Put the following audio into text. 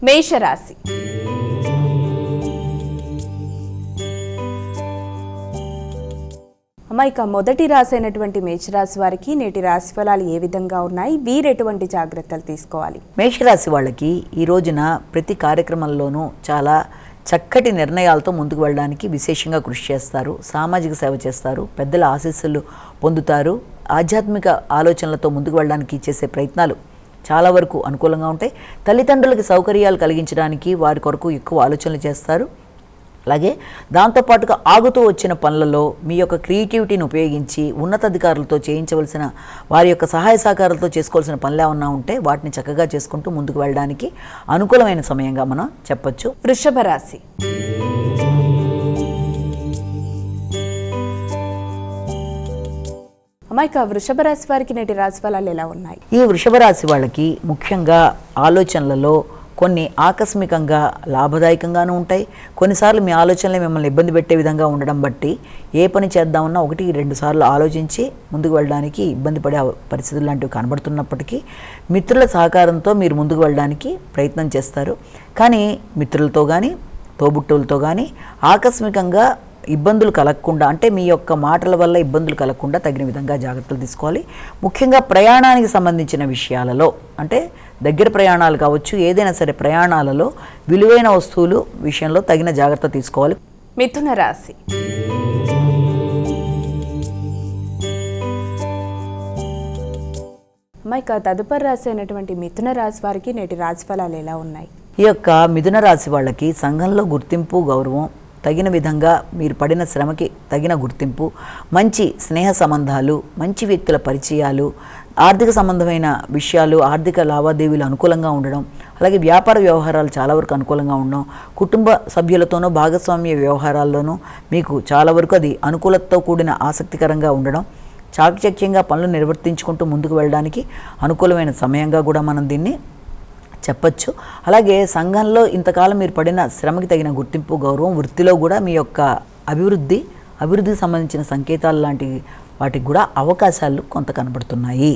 మేషరాశి. ఇక మొదటి రాశి అయినటువంటి మేషరాశి వారికి నేటి రాశి ఫలాలు ఏ విధంగా ఉన్నాయి, వీరు ఎటువంటి జాగ్రత్తలు తీసుకోవాలి? మేషరాశి వాళ్ళకి ఈ రోజున ప్రతి కార్యక్రమంలోనూ చాలా చక్కటి నిర్ణయాలతో ముందుకు వెళ్ళడానికి విశేషంగా కృషి చేస్తారు. సామాజిక సేవ చేస్తారు, పెద్దల ఆశీస్సులు పొందుతారు. ఆధ్యాత్మిక ఆలోచనలతో ముందుకు వెళ్ళడానికి చేసే ప్రయత్నాలు చాలా వరకు అనుకూలంగా ఉంటాయి. తల్లిదండ్రులకి సౌకర్యాలు కలిగించడానికి వారి కొరకు ఎక్కువ ఆలోచనలు చేస్తారు. అలాగే దాంతోపాటుగా ఆగుతూ వచ్చిన పనులలో మీ యొక్క క్రియేటివిటీని ఉపయోగించి ఉన్నతాధికారులతో చేయించవలసిన వారి యొక్క సహాయ సహకారాలతో చేసుకోవాల్సిన పనులు ఏమన్నా ఉంటే వాటిని చక్కగా చేసుకుంటూ ముందుకు వెళ్ళడానికి అనుకూలమైన సమయంగా మనం చెప్పొచ్చు. వృషభ రాశి. ఇక వృషభ రాశి వారికి నేటి రాశి ఫలాలు ఎలా ఉన్నాయి? ఈ వృషభ రాశి వాళ్ళకి ముఖ్యంగా ఆలోచనలలో కొన్ని ఆకస్మికంగా లాభదాయకంగానూ ఉంటాయి. కొన్నిసార్లు మీ ఆలోచనలే మిమ్మల్ని ఇబ్బంది పెట్టే విధంగా ఉండడం బట్టి ఏ పని చేద్దామన్నా 1-2 సార్లు ఆలోచించి ముందుకు వెళ్ళడానికి ఇబ్బంది పడే పరిస్థితులు లాంటివి కనబడుతున్నప్పటికీ మిత్రుల సహకారంతో మీరు ముందుకు వెళ్ళడానికి ప్రయత్నం చేస్తారు. కానీ మిత్రులతో కానీ తోబుట్టువులతో కానీ ఆకస్మికంగా ఇబ్బందులు కలగకుండా, అంటే మీ యొక్క మాటల వల్ల ఇబ్బందులు కలగకుండా తగిన విధంగా జాగ్రత్తలు తీసుకోవాలి. ముఖ్యంగా ప్రయాణానికి సంబంధించిన విషయాలలో, అంటే దగ్గర ప్రయాణాలు కావచ్చు, ఏదైనా సరే ప్రయాణాలలో విలువైన వస్తువులు విషయంలో తగిన జాగ్రత్త తీసుకోవాలి. మిథున రాశి. ఇక తదుపరి రాశి అయినటువంటి మిథున రాశి వారికి నేటి రాశి ఫలాలు ఎలా ఉన్నాయి? ఈ యొక్క మిథున రాశి వాళ్ళకి సంఘంలో గుర్తింపు, గౌరవం, తగిన విధంగా మీరు పడిన శ్రమకి తగిన గుర్తింపు, మంచి స్నేహ సంబంధాలు, మంచి వ్యక్తుల పరిచయాలు, ఆర్థిక సంబంధమైన విషయాలు, ఆర్థిక లావాదేవీలు అనుకూలంగా ఉండడం, అలాగే వ్యాపార వ్యవహారాలు చాలా వరకు అనుకూలంగా ఉండడం, కుటుంబ సభ్యులతోనూ భాగస్వామ్య వ్యవహారాల్లోనూ మీకు చాలా వరకు అది అనుకూలతతో కూడిన ఆసక్తికరంగా ఉండడం, చాకచక్యంగా పనులు నిర్వర్తించుకుంటూ ముందుకు వెళ్ళడానికి అనుకూలమైన సమయంగా కూడా మనం దీన్ని చెప్పచ్చు. అలాగే సంఘంలో ఇంతకాలం మీరు పడిన శ్రమకి తగిన గుర్తింపు, గౌరవం, వృత్తిలో కూడా మీ యొక్క అభివృద్ధికి సంబంధించిన సంకేతాలు లాంటి వాటికి కూడా అవకాశాలు కొంత కనబడుతున్నాయి.